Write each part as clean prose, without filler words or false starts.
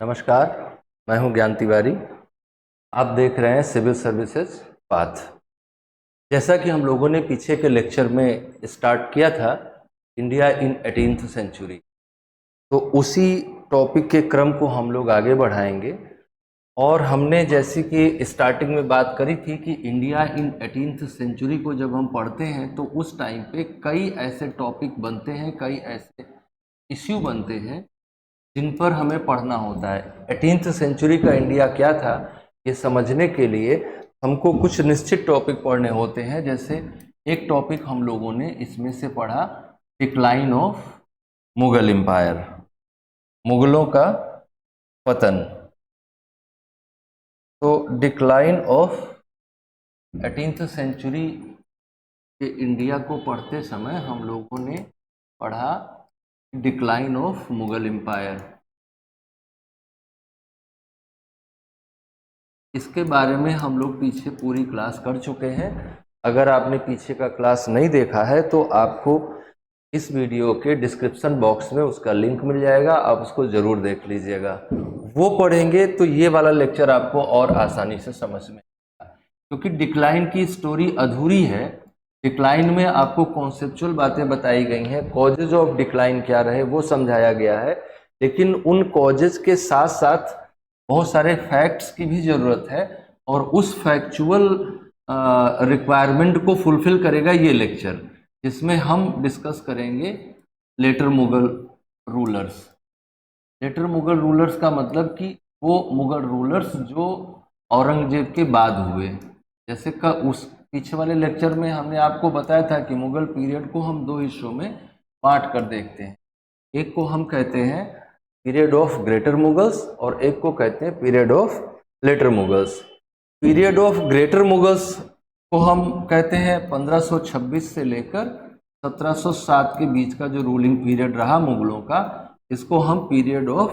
नमस्कार, मैं हूं ज्ञान तिवारी। आप देख रहे हैं सिविल सर्विसेज पाथ। जैसा कि हम लोगों ने पीछे के लेक्चर में स्टार्ट किया था, इंडिया इन 18th सेंचुरी, तो उसी टॉपिक के क्रम को हम लोग आगे बढ़ाएंगे। और हमने जैसे कि स्टार्टिंग में बात करी थी कि इंडिया इन 18th सेंचुरी को जब हम पढ़ते हैं तो उस टाइम पे कई ऐसे टॉपिक बनते हैं, कई ऐसे इश्यू बनते हैं जिन पर हमें पढ़ना होता है। 18th सेंचुरी का इंडिया क्या था, ये समझने के लिए हमको कुछ निश्चित टॉपिक पढ़ने होते हैं। जैसे एक टॉपिक हम लोगों ने इसमें से पढ़ा, डिक्लाइन ऑफ मुगल एम्पायर, मुगलों का पतन। तो डिक्लाइन ऑफ 18th सेंचुरी के इंडिया को पढ़ते समय हम लोगों ने पढ़ा डिक्लाइन ऑफ मुगल एम्पायर। इसके बारे में हम लोग पीछे पूरी क्लास कर चुके हैं। अगर आपने पीछे का क्लास नहीं देखा है तो आपको इस वीडियो के डिस्क्रिप्शन बॉक्स में उसका लिंक मिल जाएगा, आप उसको ज़रूर देख लीजिएगा। वो पढ़ेंगे तो ये वाला लेक्चर आपको और आसानी से समझ में आएगा, क्योंकि डिक्लाइन की स्टोरी अधूरी है। डिक्लाइन में आपको कॉन्सेप्चुअल बातें बताई गई हैं, कॉजेज ऑफ डिक्लाइन क्या रहे वो समझाया गया है, लेकिन उन कॉजेज के साथ साथ बहुत सारे फैक्ट्स की भी ज़रूरत है, और उस फैक्चुअल रिक्वायरमेंट को फुलफिल करेगा ये लेक्चर, जिसमें हम डिस्कस करेंगे later Mughal rulers. Later Mughal rulers का मतलब कि वो मुगल रूलर्स जो औरंगजेब के बाद हुए। जैसे का उस पीछे वाले लेक्चर में हमने आपको बताया था कि मुगल पीरियड को हम दो हिस्सों में बांट कर देखते हैं। एक को हम कहते हैं पीरियड ऑफ ग्रेटर मुगल्स और एक को कहते हैं period of later Mughals. Period of greater Mughals को हम कहते हैं 1526 से लेकर 1707 के बीच का जो रूलिंग पीरियड रहा मुगलों का, इसको हम पीरियड ऑफ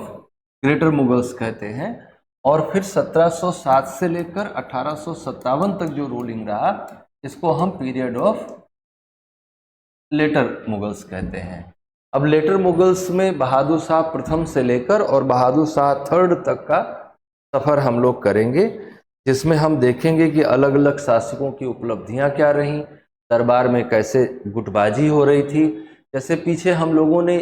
ग्रेटर मुगल्स कहते हैं। और फिर 1707 से लेकर 1857 तक जो रूलिंग रहा, इसको हम पीरियड ऑफ लेटर मुगल्स कहते हैं। अब लेटर मुगल्स में बहादुर शाह प्रथम से लेकर और बहादुर शाह थर्ड तक का सफ़र हम लोग करेंगे, जिसमें हम देखेंगे कि अलग अलग शासकों की उपलब्धियां क्या रहीं, दरबार में कैसे गुटबाजी हो रही थी। जैसे पीछे हम लोगों ने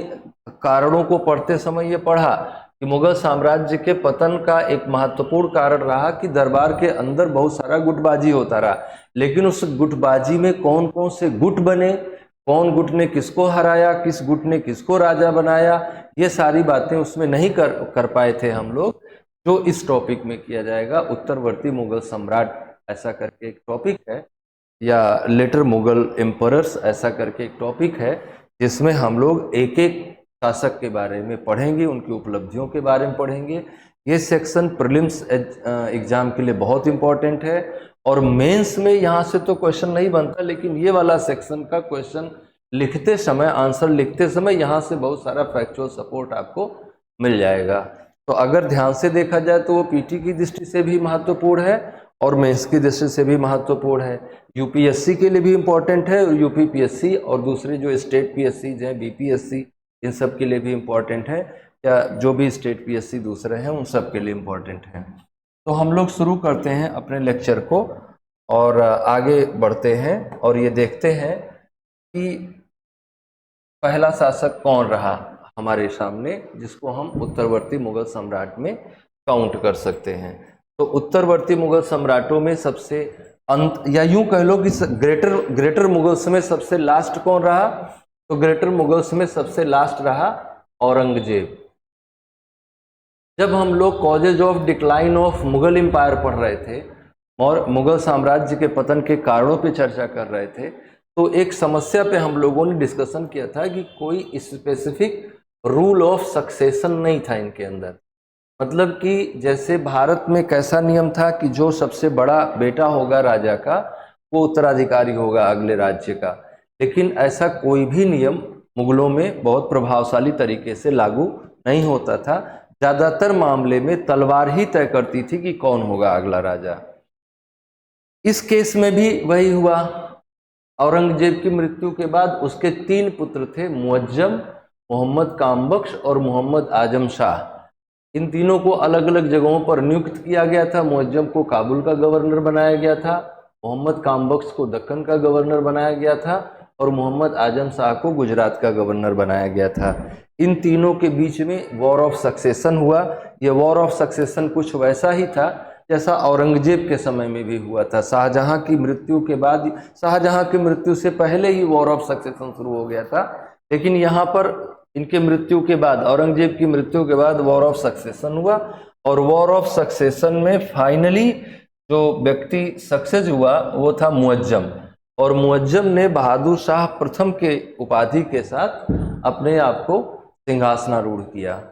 कारणों को पढ़ते समय ये पढ़ा कि मुगल साम्राज्य के पतन का एक महत्वपूर्ण कारण रहा कि दरबार के अंदर बहुत सारा गुटबाजी होता रहा, लेकिन उस गुटबाजी में कौन कौन से गुट बने, कौन गुट ने किसको हराया, किस गुट ने किसको राजा बनाया, ये सारी बातें उसमें नहीं कर पाए थे हम लोग, जो इस टॉपिक में किया जाएगा। उत्तरवर्ती मुगल सम्राट ऐसा करके एक टॉपिक है, या लेटर मुगल एम्परर्स ऐसा करके एक टॉपिक है, जिसमें हम लोग एक एक शासक के बारे में पढ़ेंगे, उनकी उपलब्धियों के बारे में पढ़ेंगे। ये सेक्शन प्रीलिम्स एग्जाम के लिए बहुत इंपॉर्टेंट है, और मेंस में यहाँ से तो क्वेश्चन नहीं बनता, लेकिन ये वाला सेक्शन का क्वेश्चन लिखते समय, आंसर लिखते समय यहाँ से बहुत सारा फैक्चुअल सपोर्ट आपको मिल जाएगा। तो अगर ध्यान से देखा जाए तो वो पीटी की दृष्टि से भी महत्वपूर्ण है और मेंस की दृष्टि से भी महत्वपूर्ण है। यूपीएससी के लिए भी इम्पोर्टेंट है, यूपीपीएससी और दूसरे जो स्टेट पीएससी हैं, बीपीएससी, इन सब के लिए भी इम्पोर्टेंट है, या जो भी स्टेट पीएससी दूसरे हैं उन सब के लिए इम्पोर्टेंट है। तो हम लोग शुरू करते हैं अपने लेक्चर को और आगे बढ़ते हैं, और ये देखते हैं कि पहला शासक कौन रहा हमारे सामने, जिसको हम उत्तरवर्ती मुगल सम्राट में काउंट कर सकते हैं। तो उत्तरवर्ती मुगल सम्राटों में सबसे अंत, या यूं कह लो कि ग्रेटर मुगल्स में सबसे लास्ट कौन रहा, तो ग्रेटर मुगल्स में सबसे लास्ट रहा औरंगजेब। जब हम लोग causes of decline of Mughal empire पढ़ रहे थे और मुगल साम्राज्य के पतन के कारणों पे चर्चा कर रहे थे, तो एक समस्या पे हम लोगों ने डिस्कशन किया था कि कोई स्पेसिफिक रूल ऑफ सक्सेशन नहीं था इनके अंदर। मतलब कि जैसे भारत में कैसा नियम था कि जो सबसे बड़ा बेटा होगा राजा का, वो उत्तराधिकारी होगा अगले राज्य का, लेकिन ऐसा कोई भी नियम मुगलों में बहुत प्रभावशाली तरीके से लागू नहीं होता था। ज़्यादातर मामले में तलवार ही तय करती थी कि कौन होगा अगला राजा। इस केस में भी वही हुआ। औरंगजेब की मृत्यु के बाद उसके 3 पुत्र थे, मुअज्जम, मोहम्मद कामबख्श और मोहम्मद आजम शाह। इन तीनों को अलग अलग जगहों पर नियुक्त किया गया था। मुअज्जम को काबुल का गवर्नर बनाया गया था, मोहम्मद कामबख्श को दक्कन का गवर्नर बनाया गया था और मोहम्मद आजम शाह को गुजरात का गवर्नर बनाया गया था। इन तीनों के बीच में वॉर ऑफ सक्सेशन हुआ। यह वॉर ऑफ सक्सेशन कुछ वैसा ही था जैसा औरंगजेब के समय में भी हुआ था। शाहजहां की मृत्यु के बाद, शाहजहां की मृत्यु से पहले ही वॉर ऑफ सक्सेशन शुरू हो गया था, लेकिन यहाँ पर इनके मृत्यु के बाद, औरंगजेब की मृत्यु के बाद वॉर ऑफ सक्सेशन हुआ और वॉर ऑफ सक्सेशन में फाइनली जो व्यक्ति सक्सेस हुआ वो था मुअज्जम, और मुअज्जम ने बहादुर शाह प्रथम के उपाधि के साथ अपने आप को सिंहासनारूढ़ किया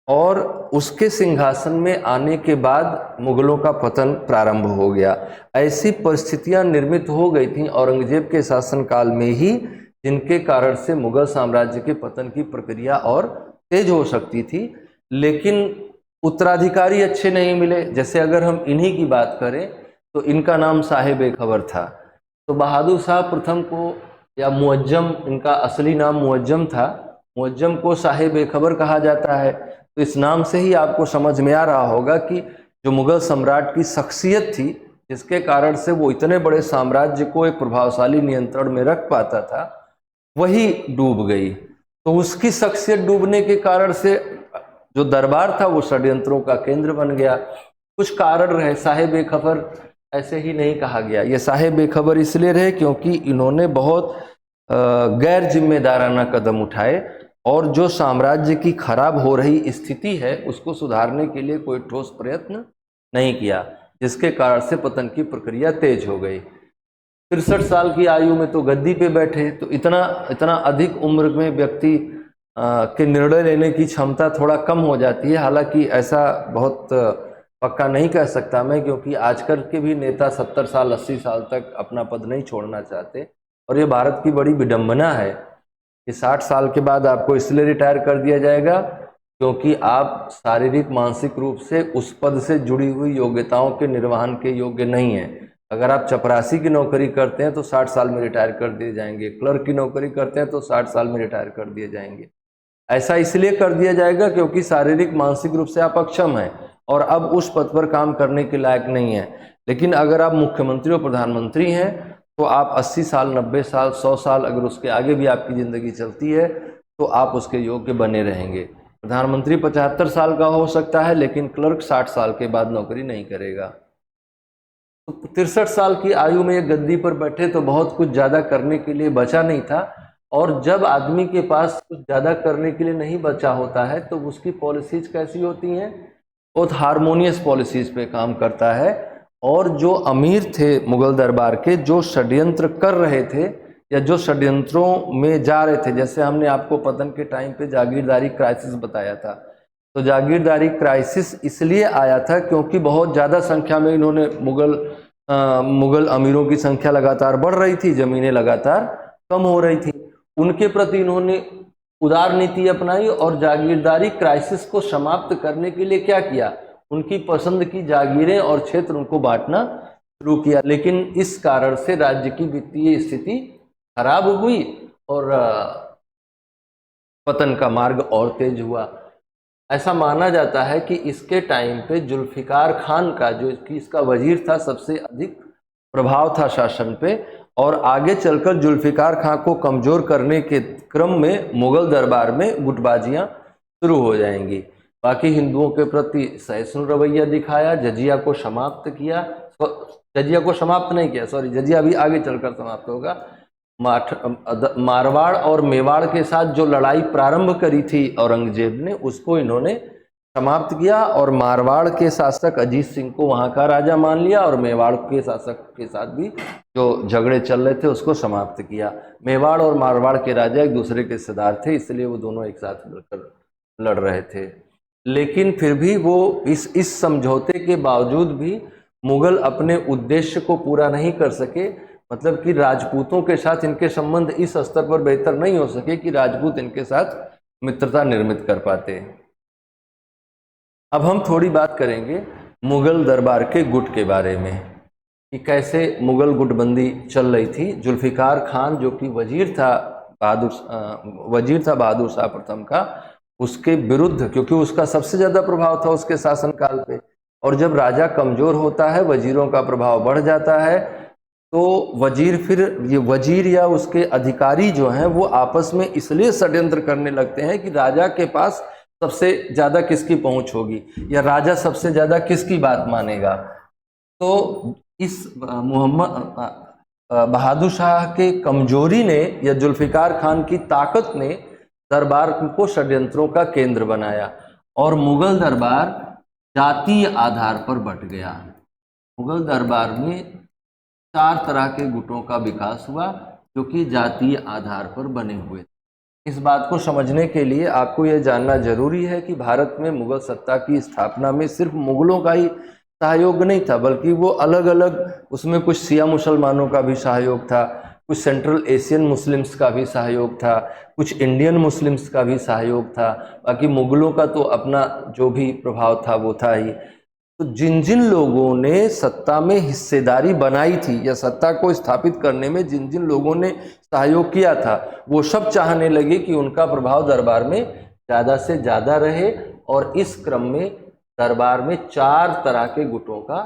और उसके सिंहासन में आने के बाद मुगलों का पतन प्रारंभ हो गया। ऐसी परिस्थितियां निर्मित हो गई थीं औरंगजेब के शासनकाल में ही, जिनके कारण से मुगल साम्राज्य के पतन की प्रक्रिया और तेज हो सकती थी, लेकिन उत्तराधिकारी अच्छे नहीं मिले। जैसे अगर हम इन्हीं की बात करें तो इनका नाम साहिब-ए-खबर था, तो बहादुर शाह प्रथम को, या मुअज्जम, इनका असली नाम मुअज्जम था, मुअज्जम को साहिब-ए-खबर कहा जाता है। तो इस नाम से ही आपको समझ में आ रहा होगा कि जो मुगल सम्राट की शख्सियत थी, जिसके कारण से वो इतने बड़े साम्राज्य को एक प्रभावशाली नियंत्रण में रख पाता था, वही डूब गई। तो उसकी शख्सियत डूबने के कारण से जो दरबार था वो षड्यंत्रों का केंद्र बन गया। कुछ कारण रहे, साहिब-ए-खबर ऐसे ही नहीं कहा गया, ये साहिब-ए-खबर इसलिए रहे क्योंकि इन्होंने बहुत गैर जिम्मेदाराना कदम उठाए और जो साम्राज्य की खराब हो रही स्थिति है उसको सुधारने के लिए कोई ठोस प्रयत्न नहीं किया, जिसके कारण से पतन की प्रक्रिया तेज हो गई। 63 साल की आयु में तो गद्दी पे बैठे, तो इतना अधिक उम्र में व्यक्ति के निर्णय लेने की क्षमता थोड़ा कम हो जाती है। हालांकि ऐसा बहुत पक्का नहीं कह सकता मैं, क्योंकि आजकल के भी नेता 70 साल 80 साल तक अपना पद नहीं छोड़ना चाहते, और ये भारत की बड़ी विडंबना है कि 60 साल के बाद आपको इसलिए रिटायर कर दिया जाएगा क्योंकि आप शारीरिक मानसिक रूप से उस पद से जुड़ी हुई योग्यताओं के निर्वहन के योग्य नहीं हैं। अगर आप चपरासी की नौकरी करते हैं तो 60 साल में रिटायर कर दिए जाएंगे, क्लर्क की नौकरी करते हैं तो 60 साल में रिटायर कर दिए जाएंगे। ऐसा इसलिए कर दिया जाएगा क्योंकि शारीरिक मानसिक रूप से आप अक्षम हैं और अब उस पद पर काम करने के लायक नहीं है। लेकिन अगर आप मुख्यमंत्री और प्रधानमंत्री हैं तो आप 80 साल 90 साल 100 साल, अगर उसके आगे भी आपकी ज़िंदगी चलती है तो आप उसके योग्य बने रहेंगे। प्रधानमंत्री 75 साल का हो सकता है लेकिन क्लर्क 60 साल के बाद नौकरी नहीं करेगा। तो 63 साल की आयु में ये गद्दी पर बैठे तो बहुत कुछ ज़्यादा करने के लिए बचा नहीं था, और जब आदमी के पास कुछ ज़्यादा करने के लिए नहीं बचा होता है तो उसकी पॉलिसीज कैसी होती हैं, बहुत हारमोनियस पॉलिसीज पे काम करता है। और जो अमीर थे मुगल दरबार के, जो षड्यंत्र कर रहे थे या जो षड्यंत्रों में जा रहे थे, जैसे हमने आपको पतन के टाइम पे जागीरदारी क्राइसिस बताया था, तो जागीरदारी क्राइसिस इसलिए आया था क्योंकि बहुत ज़्यादा संख्या में इन्होंने मुगल अमीरों की संख्या लगातार बढ़ रही थी, ज़मीनें लगातार कम हो रही थी, उनके प्रति इन्होंने उदार नीति अपनाई और जागीरदारी क्राइसिस को समाप्त करने के लिए क्या किया, उनकी पसंद की जागीरें और क्षेत्र उनको बांटना शुरू किया। लेकिन इस कारण से राज्य की वित्तीय स्थिति खराब हुई और पतन का मार्ग और तेज हुआ। ऐसा माना जाता है कि इसके टाइम पे जुल्फिकार खान का, जो कि इसका वजीर था, सबसे अधिक प्रभाव था शासन पे, और आगे चलकर जुल्फिकार खान को कमज़ोर करने के क्रम में मुगल दरबार में गुटबाजियाँ शुरू हो जाएंगी। बाकी हिंदुओं के प्रति सहिष्णु रवैया दिखाया, जजिया को समाप्त किया, जजिया को समाप्त नहीं किया, सॉरी, जजिया भी आगे चलकर समाप्त होगा। मारवाड़ और मेवाड़ के साथ जो लड़ाई प्रारंभ करी थी औरंगजेब ने, उसको इन्होंने समाप्त किया और मारवाड़ के शासक अजीत सिंह को वहाँ का राजा मान लिया और मेवाड़ के शासक के साथ भी जो झगड़े चल रहे थे उसको समाप्त किया। मेवाड़ और मारवाड़ के राजा एक दूसरे के रिश्तेदार थे, इसलिए वो दोनों एक साथ मिलकर लड़ रहे थे। लेकिन फिर भी वो इस समझौते के बावजूद भी मुगल अपने उद्देश्य को पूरा नहीं कर सके, मतलब कि राजपूतों के साथ इनके संबंध इस स्तर पर बेहतर नहीं हो सके कि राजपूत इनके साथ मित्रता निर्मित कर पाते। अब हम थोड़ी बात करेंगे मुगल दरबार के गुट के बारे में कि कैसे मुगल गुटबंदी चल रही थी। जुल्फिकार खान जो कि वजीर था बहादुर शाह प्रथम का, उसके विरुद्ध, क्योंकि उसका सबसे ज्यादा प्रभाव था उसके शासनकाल पे, और जब राजा कमजोर होता है, वजीरों का प्रभाव बढ़ जाता है, तो वजीर फिर ये वजीर या उसके अधिकारी जो हैं वो आपस में इसलिए षड्यंत्र करने लगते हैं कि राजा के पास सबसे ज्यादा किसकी पहुंच होगी या राजा सबसे ज्यादा किसकी बात मानेगा। तो इस बहादुर शाह के कमजोरी ने या जुल्फिकार खान की ताकत ने दरबार को षड्यंत्रों का केंद्र बनाया और मुगल दरबार जातीय आधार पर बंट गया। मुगल दरबार में 4 तरह के गुटों का विकास हुआ जो कि जातीय आधार पर बने हुए थे। इस बात को समझने के लिए आपको यह जानना जरूरी है कि भारत में मुगल सत्ता की स्थापना में सिर्फ मुगलों का ही सहयोग नहीं था, बल्कि वो अलग अलग, उसमें कुछ शिया मुसलमानों का भी सहयोग था, कुछ सेंट्रल एशियन मुस्लिम्स का भी सहयोग था, कुछ इंडियन मुस्लिम्स का भी सहयोग था। बाकी मुगलों का तो अपना जो भी प्रभाव था वो था ही। तो जिन जिन लोगों ने सत्ता में हिस्सेदारी बनाई थी या सत्ता को स्थापित करने में जिन जिन लोगों ने सहयोग किया था, वो सब चाहने लगे कि उनका प्रभाव दरबार में ज़्यादा से ज़्यादा रहे, और इस क्रम में दरबार में 4 तरह के गुटों का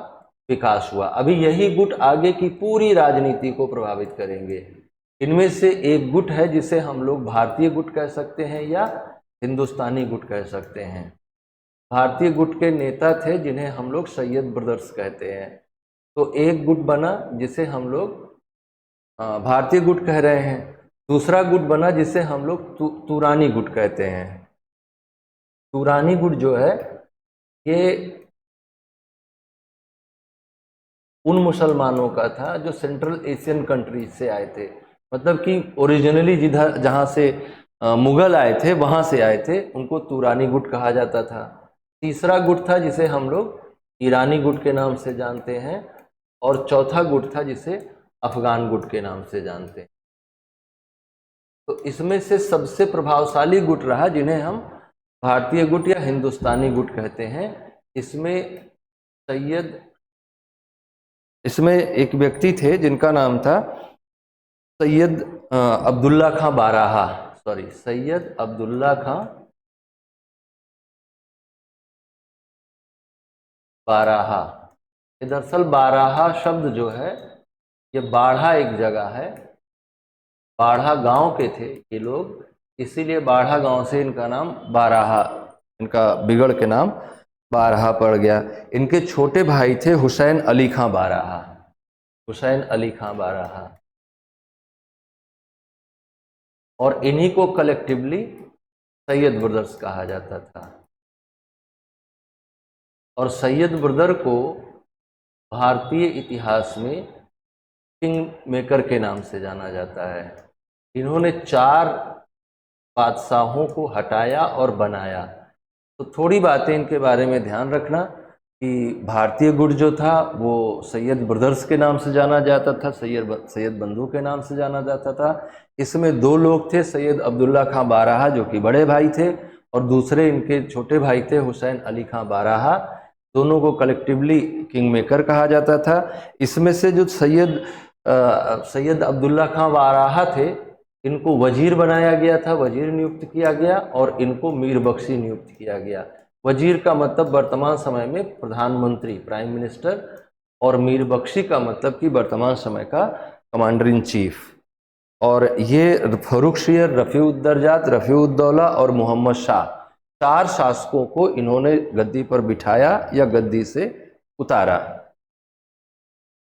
विकास हुआ। अभी यही गुट आगे की पूरी राजनीति को प्रभावित करेंगे। इनमें से एक गुट है जिसे हम लोग भारतीय गुट कह सकते हैं या हिंदुस्तानी गुट कह सकते हैं। भारतीय गुट के नेता थे जिन्हें हम लोग सैयद ब्रदर्स कहते हैं। तो एक गुट बना जिसे हम लोग भारतीय गुट कह रहे हैं, दूसरा गुट बना जिसे हम लोग तुरानी गुट कहते हैं। तुरानी गुट जो है ये उन मुसलमानों का था जो सेंट्रल एशियन कंट्रीज से आए थे, मतलब कि ओरिजिनली जिधर जहाँ से मुगल आए थे वहाँ से आए थे, उनको तुरानी गुट कहा जाता था। तीसरा गुट था जिसे हम लोग ईरानी गुट के नाम से जानते हैं, और चौथा गुट था जिसे अफगान गुट के नाम से जानते हैं। तो इसमें से सबसे प्रभावशाली गुट रहा जिन्हें हम भारतीय गुट या हिंदुस्तानी गुट कहते हैं। इसमें एक व्यक्ति थे जिनका नाम था सैयद अब्दुल्ला खां बाराहा, सैयद अब्दुल्ला खां बाराहा। दरअसल बाराहा शब्द जो है ये बाढ़ा एक जगह है, बाढ़ा गांव के थे ये लोग, इसीलिए बाढ़ा गांव से इनका नाम बाराहा, इनका बिगड़ के नाम बाराहा पड़ गया। इनके छोटे भाई थे हुसैन अली खां बाराहा, हुसैन अली खां बाराहा, और इन्हीं को कलेक्टिवली सैयद ब्रदर्स कहा जाता था। और सैयद ब्रदर को भारतीय इतिहास में किंग मेकर के नाम से जाना जाता है। इन्होंने 4 बादशाहों को हटाया और बनाया। तो थोड़ी बातें इनके बारे में ध्यान रखना कि भारतीय गुट जो था वो सैयद ब्रदर्स के नाम से जाना जाता था, सैयद बंधु के नाम से जाना जाता था। इसमें 2 लोग थे, सैयद अब्दुल्ला खां बाराहा जो कि बड़े भाई थे, और दूसरे इनके छोटे भाई थे हुसैन अली खां बाराहा। दोनों को कलेक्टिवली किंग मेकर कहा जाता था। इसमें से जो सैयद अब्दुल्ला खां बाराहा थे, इनको वजीर बनाया गया था, वजीर नियुक्त किया गया, और इनको मीर बख्शी नियुक्त किया गया। वजीर का मतलब वर्तमान समय में प्रधानमंत्री, प्राइम मिनिस्टर, और मीर बख्शी का मतलब कि वर्तमान समय का कमांडर इन चीफ। और ये फर्रुखशियर, रफ़ीउद्दर्जात, रफ़ीउद्दौला और मोहम्मद शाह, 4 शासकों को इन्होंने गद्दी पर बिठाया या गद्दी से उतारा।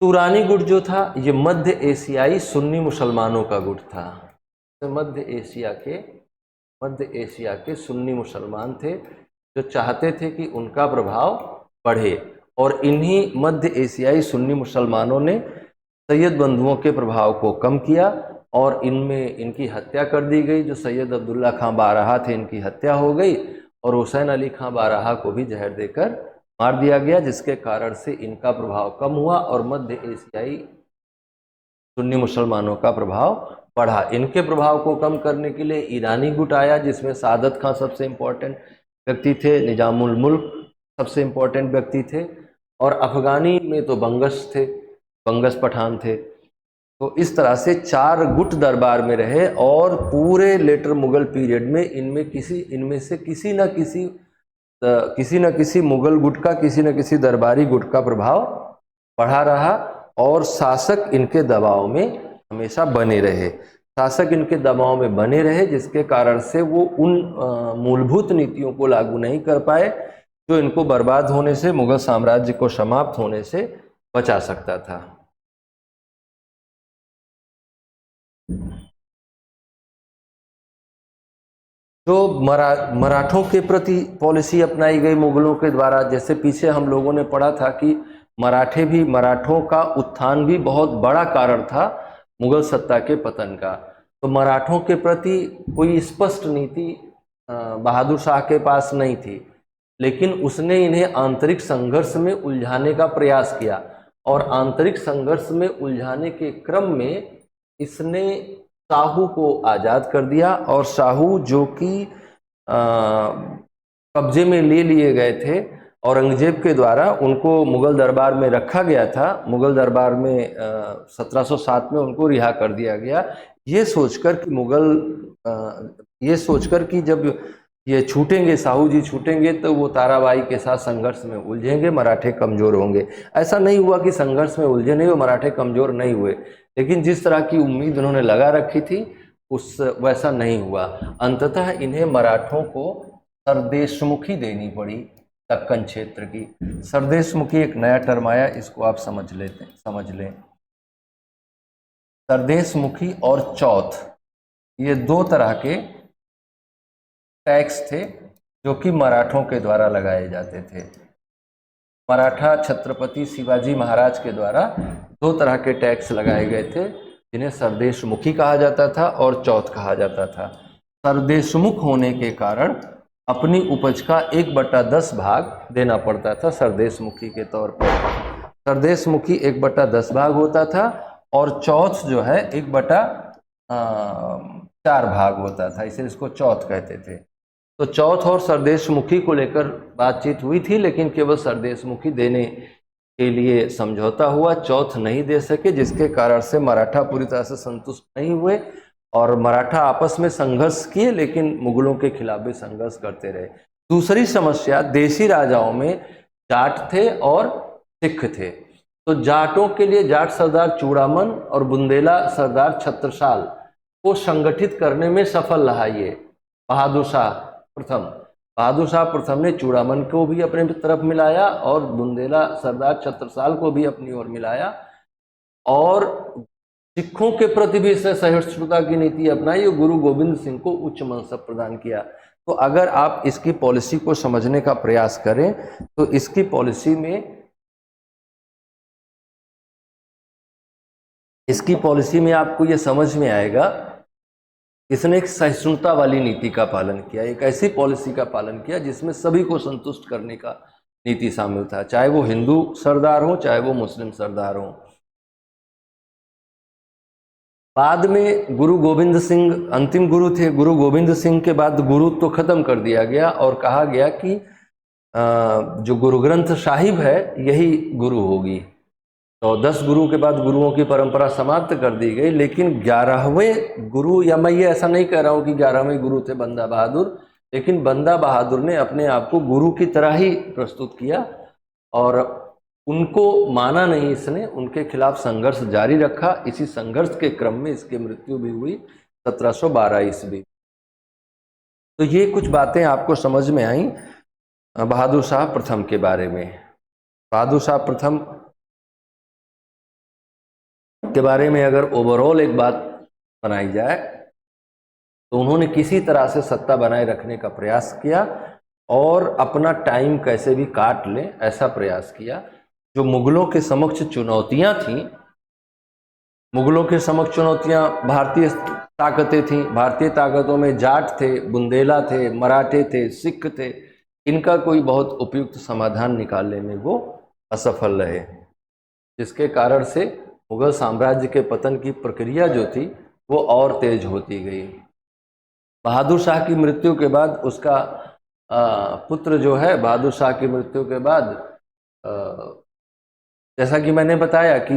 तुरानी गुट जो था ये मध्य एशियाई सुन्नी मुसलमानों का गुट था। तो मध्य एशिया के सुन्नी मुसलमान थे जो चाहते थे कि उनका प्रभाव बढ़े, और इन्हीं मध्य एशियाई सुन्नी मुसलमानों ने सैयद बंधुओं के प्रभाव को कम किया, और इनमें इनकी हत्या कर दी गई। जो सैयद अब्दुल्ला खां बाराहा थे इनकी हत्या हो गई, और हुसैन अली खां बाराहा को भी जहर देकर मार दिया गया, जिसके कारण से इनका प्रभाव कम हुआ और मध्य एशियाई सुन्नी मुसलमानों का प्रभाव बढ़ा। इनके प्रभाव को कम करने के लिए ईरानी गुट आया, जिसमें सादत खां सबसे इम्पोर्टेंट व्यक्ति थे, निजामुल मुल्क सबसे इम्पोर्टेंट व्यक्ति थे, और अफगानी में तो बंगश पठान थे। तो इस तरह से 4 गुट दरबार में रहे और पूरे लेटर मुगल पीरियड में इनमें से किसी न किसी मुगल गुट का, किसी न किसी दरबारी गुट का प्रभाव बढ़ा रहा और शासक इनके दबाव में हमेशा बने रहे। जिसके कारण से वो उन मूलभूत नीतियों को लागू नहीं कर पाए जो इनको बर्बाद होने से, मुगल साम्राज्य को समाप्त होने से बचा सकता था। जो मराठों के प्रति पॉलिसी अपनाई गई मुगलों के द्वारा, जैसे पीछे हम लोगों ने पढ़ा था कि मराठों का उत्थान भी बहुत बड़ा कारण था मुगल सत्ता के पतन का। तो मराठों के प्रति कोई स्पष्ट नीति बहादुर शाह के पास नहीं थी, लेकिन उसने इन्हें आंतरिक संघर्ष में उलझाने का प्रयास किया और आंतरिक संघर्ष में उलझाने के क्रम में इसने शाहू को आज़ाद कर दिया और शाहू जो कि कब्जे में ले लिए गए थे औरंगजेब के द्वारा, उनको मुगल दरबार में रखा गया था। मुगल दरबार में 1707 में उनको रिहा कर दिया गया, ये सोचकर कि जब ये छूटेंगे, साहू जी छूटेंगे तो वो ताराबाई के साथ संघर्ष में उलझेंगे, मराठे कमज़ोर होंगे। ऐसा नहीं हुआ कि संघर्ष में उलझे नहीं, वो मराठे कमज़ोर नहीं हुए, लेकिन जिस तरह की उम्मीद उन्होंने लगा रखी थी वैसा नहीं हुआ। अंततः इन्हें मराठों को सरदेशमुखी देनी पड़ी। दक्कन क्षेत्र की सरदेशमुखी एक नया टर्म आया, इसको आप समझ लें। सरदेशमुखी और चौथ, ये 2 तरह के टैक्स थे जो कि मराठों के द्वारा लगाए जाते थे। मराठा छत्रपति शिवाजी महाराज के द्वारा 2 तरह के टैक्स लगाए गए थे, जिन्हें सरदेशमुखी कहा जाता था और चौथ कहा जाता था। सरदेशमुख होने के कारण अपनी उपज का 1/10 भाग देना पड़ता था सरदेशमुखी के तौर पर। सरदेशमुखी 1/10 भाग होता था और चौथ जो है 1/4 भाग होता था, इसे इसको चौथ कहते थे। तो चौथ और सरदेशमुखी को लेकर बातचीत हुई थी, लेकिन केवल सरदेशमुखी देने के लिए समझौता हुआ, चौथ नहीं दे सके, जिसके कारण से मराठा पूरी तरह से संतुष्ट नहीं हुए और मराठा आपस में संघर्ष किए, लेकिन मुगलों के खिलाफ भी संघर्ष करते रहे। दूसरी समस्या, देशी राजाओं में जाट थे और सिख थे। तो जाटों के लिए जाट सरदार चूड़ामन और बुंदेला सरदार छत्रसाल को संगठित करने में सफल रहा ये बहादुर शाह प्रथम ने चूड़ामन को भी अपने तरफ मिलाया और बुंदेला सरदार छत्रसाल को भी अपनी ओर मिलाया और सिखों के प्रति भी इसने सहिष्णुता की नीति अपनाई और गुरु गोविंद सिंह को उच्च मनसब प्रदान किया। तो अगर आप इसकी पॉलिसी को समझने का प्रयास करें तो इसकी पॉलिसी में आपको ये समझ में आएगा, इसने एक सहिष्णुता वाली नीति का पालन किया, एक ऐसी पॉलिसी का पालन किया जिसमें सभी को संतुष्ट करने का नीति शामिल था, चाहे वो हिंदू सरदार हो चाहे वो मुस्लिम सरदार हो। बाद में गुरु गोविंद सिंह अंतिम गुरु थे। गुरु गोविंद सिंह के बाद गुरु तो खत्म कर दिया गया और कहा गया कि जो गुरु ग्रंथ साहिब है यही गुरु होगी। तो 10 गुरु के बाद गुरुओं की परंपरा समाप्त कर दी गई, लेकिन 11वें गुरु, या मैं ये ऐसा नहीं कह रहा हूँ कि 11वें गुरु थे बंदा बहादुर, लेकिन बंदा बहादुर ने अपने आप को गुरु की तरह ही प्रस्तुत किया और उनको माना नहीं, इसने उनके खिलाफ संघर्ष जारी रखा। इसी संघर्ष के क्रम में इसकी मृत्यु भी हुई 1712 ईस्वी। तो ये कुछ बातें आपको समझ में आई बहादुर शाह प्रथम के बारे में। बहादुर शाह प्रथम के बारे में अगर ओवरऑल एक बात बनाई जाए तो उन्होंने किसी तरह से सत्ता बनाए रखने का प्रयास किया और अपना टाइम कैसे भी काट लें ऐसा प्रयास किया। जो मुगलों के समक्ष चुनौतियां थीं, मुगलों के समक्ष चुनौतियां भारतीय ताकतें थीं। भारतीय ताकतों में जाट थे, बुंदेला थे, मराठे थे, सिख थे। इनका कोई बहुत उपयुक्त समाधान निकालने में वो असफल रहे, जिसके कारण से मुगल साम्राज्य के पतन की प्रक्रिया जो थी वो और तेज होती गई। बहादुर शाह की मृत्यु के बाद उसका पुत्र जो है, बहादुर शाह की मृत्यु के बाद जैसा कि मैंने बताया कि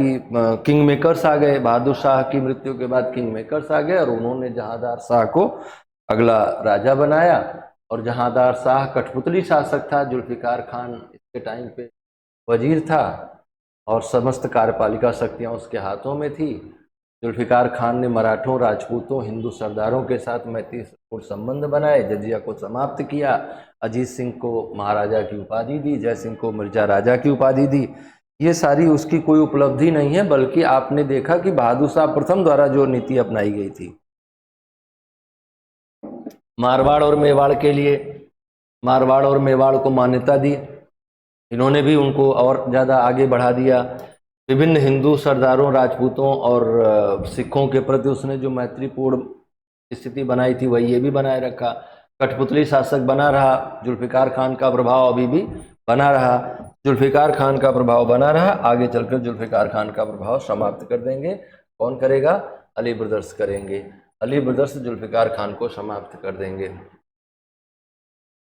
किंग मेकर्स आ गए, बहादुर शाह की मृत्यु के बाद किंग मेकर्स आ गए और उन्होंने जहांदार शाह को अगला राजा बनाया। और जहांदार शाह कठपुतली शासक था, जुल्फिकार खान इसके टाइम पे वजीर था और समस्त कार्यपालिका शक्तियां उसके हाथों में थी। जुल्फिकार खान ने मराठों, राजपूतों, हिंदू सरदारों के साथ मैत्रीपूर्ण संबंध बनाए, जजिया को समाप्त किया, अजीत सिंह को महाराजा की उपाधि दी, जय सिंह को मिर्जा राजा की उपाधि दी। ये सारी उसकी कोई उपलब्धि नहीं है, बल्कि आपने देखा कि बहादुर शाह प्रथम द्वारा जो नीति अपनाई गई थी मारवाड़ और मेवाड़ के लिए, मारवाड़ और मेवाड़ को मान्यता दी, इन्होंने भी उनको और ज़्यादा आगे बढ़ा दिया। विभिन्न हिंदू सरदारों, राजपूतों और सिखों के प्रति उसने जो मैत्रीपूर्ण स्थिति बनाई थी वही ये भी बनाए रखा। कठपुतली शासक बना रहा, जुल्फिकार खान का प्रभाव अभी भी बना रहा, जुल्फिकार खान का प्रभाव बना रहा। आगे चलकर जुल्फिकार खान का प्रभाव समाप्त कर देंगे। कौन करेगा? अली ब्रदर्स करेंगे। अली ब्रदर्स जुल्फिकार खान को समाप्त कर देंगे।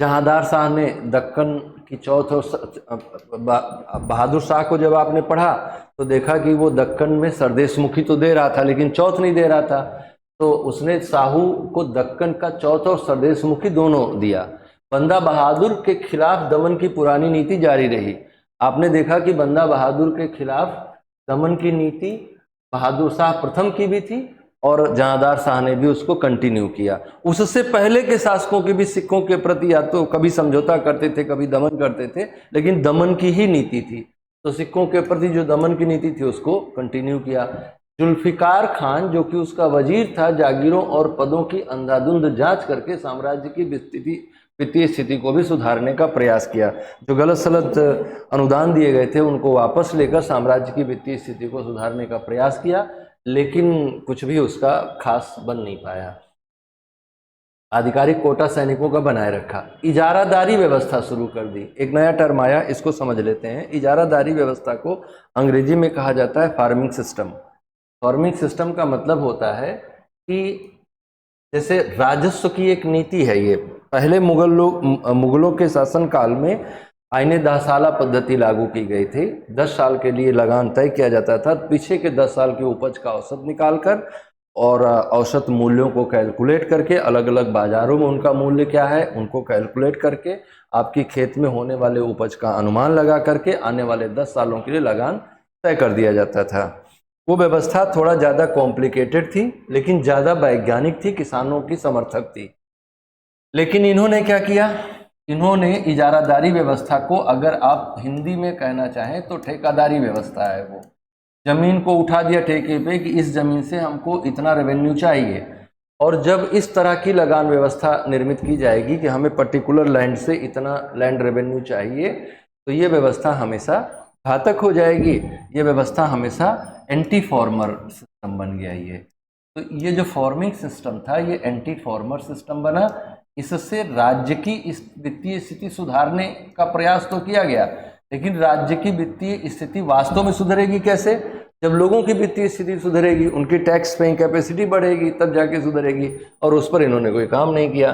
जहांदार शाह ने दक्कन की चौथ और बहादुर शाह को जब आपने पढ़ा तो देखा कि वो दक्कन में सरदेशमुखी तो दे रहा था लेकिन चौथ नहीं दे रहा था, तो उसने साहू को दक्कन का चौथ और सरदेशमुखी दोनों दिया। बंदा बहादुर के खिलाफ दमन की पुरानी नीति जारी रही। आपने देखा कि बंदा बहादुर के खिलाफ दमन की नीति बहादुर शाह प्रथम की भी थी और जहांदार शाह ने भी उसको कंटिन्यू किया। उससे पहले के शासकों की भी सिखों के प्रति या तो कभी समझौता करते थे, कभी दमन करते थे, लेकिन दमन की ही नीति थी। तो सिखों के प्रति जो दमन की नीति थी उसको कंटिन्यू किया। जुल्फिकार खान जो कि उसका वजीर था, जागीरों और पदों की अंधाधुंध जांच करके साम्राज्य की वित्तीय स्थिति को भी सुधारने का प्रयास किया। जो गलत सलत अनुदान दिए गए थे उनको वापस लेकर साम्राज्य की वित्तीय स्थिति को सुधारने का प्रयास किया, लेकिन कुछ भी उसका खास बन नहीं पाया। आधिकारिक कोटा सैनिकों का बनाए रखा। इजारादारी व्यवस्था शुरू कर दी। एक नया टर्म आया, इसको समझ लेते हैं। इजारादारी व्यवस्था को अंग्रेजी में कहा जाता है फार्मिंग सिस्टम। फार्मिंग सिस्टम का मतलब होता है कि जैसे राजस्व की एक नीति है। ये पहले मुगलों के शासनकाल में आईने 10 साला पद्धति लागू की गई थी। 10 साल के लिए लगान तय किया जाता था। पीछे के 10 साल की उपज का औसत निकालकर और औसत मूल्यों को कैलकुलेट करके, अलग अलग बाजारों में उनका मूल्य क्या है उनको कैलकुलेट करके, आपकी खेत में होने वाले उपज का अनुमान लगा करके आने वाले 10 सालों के लिए लगान तय कर दिया जाता था। वो व्यवस्था थोड़ा ज़्यादा कॉम्प्लिकेटेड थी लेकिन ज़्यादा वैज्ञानिक थी, किसानों की समर्थक थी। लेकिन इन्होंने क्या किया? इन्होंने इजारादारी व्यवस्था को, अगर आप हिंदी में कहना चाहें तो ठेकेदारी व्यवस्था है। वो जमीन को उठा दिया ठेके पे कि इस जमीन से हमको इतना रेवेन्यू चाहिए, और जब इस तरह की लगान व्यवस्था निर्मित की जाएगी कि हमें पर्टिकुलर लैंड से इतना लैंड रेवेन्यू चाहिए, तो ये व्यवस्था हमेशा घातक हो जाएगी। ये व्यवस्था हमेशा एंटी फॉर्मर सिस्टम बन गया। ये तो ये जो फॉर्मिंग सिस्टम था ये एंटी फॉर्मर सिस्टम बना। इससे राज्य की इस वित्तीय स्थिति सुधारने का प्रयास तो किया गया, लेकिन राज्य की वित्तीय स्थिति वास्तव में सुधरेगी कैसे? जब लोगों की वित्तीय स्थिति सुधरेगी, उनकी टैक्स पेइंग कैपेसिटी बढ़ेगी, तब जाके सुधरेगी, और उस पर इन्होंने कोई काम नहीं किया।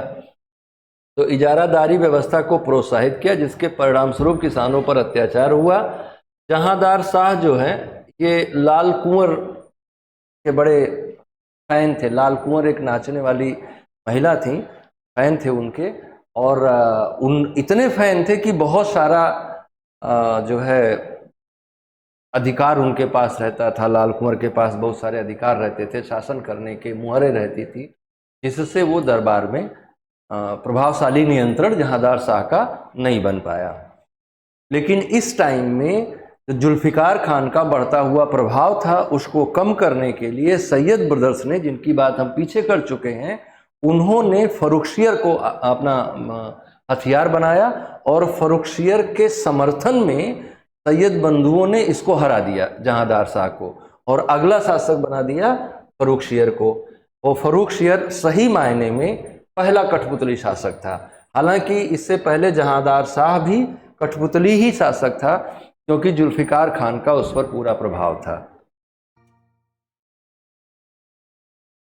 तो इजारादारी व्यवस्था को प्रोत्साहित किया, जिसके परिणाम स्वरूप किसानों पर अत्याचार हुआ। जहांदार शाह जो है ये लाल कुंवर के बड़े फैन थे। लाल कुंवर एक नाचने वाली महिला थी, फैन थे उनके, और उन इतने फैन थे कि बहुत सारा जो है अधिकार उनके पास रहता था। लाल कुंवर के पास बहुत सारे अधिकार रहते थे, शासन करने के मुहरें रहती थी, जिससे वो दरबार में प्रभावशाली नियंत्रण जहांदार शाह का नहीं बन पाया। लेकिन इस टाइम में जुल्फिकार खान का बढ़ता हुआ प्रभाव था, उसको कम करने के लिए सैयद ब्रदर्स ने, जिनकी बात हम पीछे कर चुके हैं, उन्होंने फर्रुखशियर को अपना हथियार बनाया और फर्रुखशियर के समर्थन में सैयद बंधुओं ने इसको हरा दिया जहांदार शाह को, और अगला शासक बना दिया फर्रुखशियर को। वो फर्रुखशियर सही मायने में पहला कठपुतली शासक था। हालांकि इससे पहले जहांदार शाह भी कठपुतली ही शासक था, क्योंकि जुल्फिकार खान का उस पर पूरा प्रभाव था।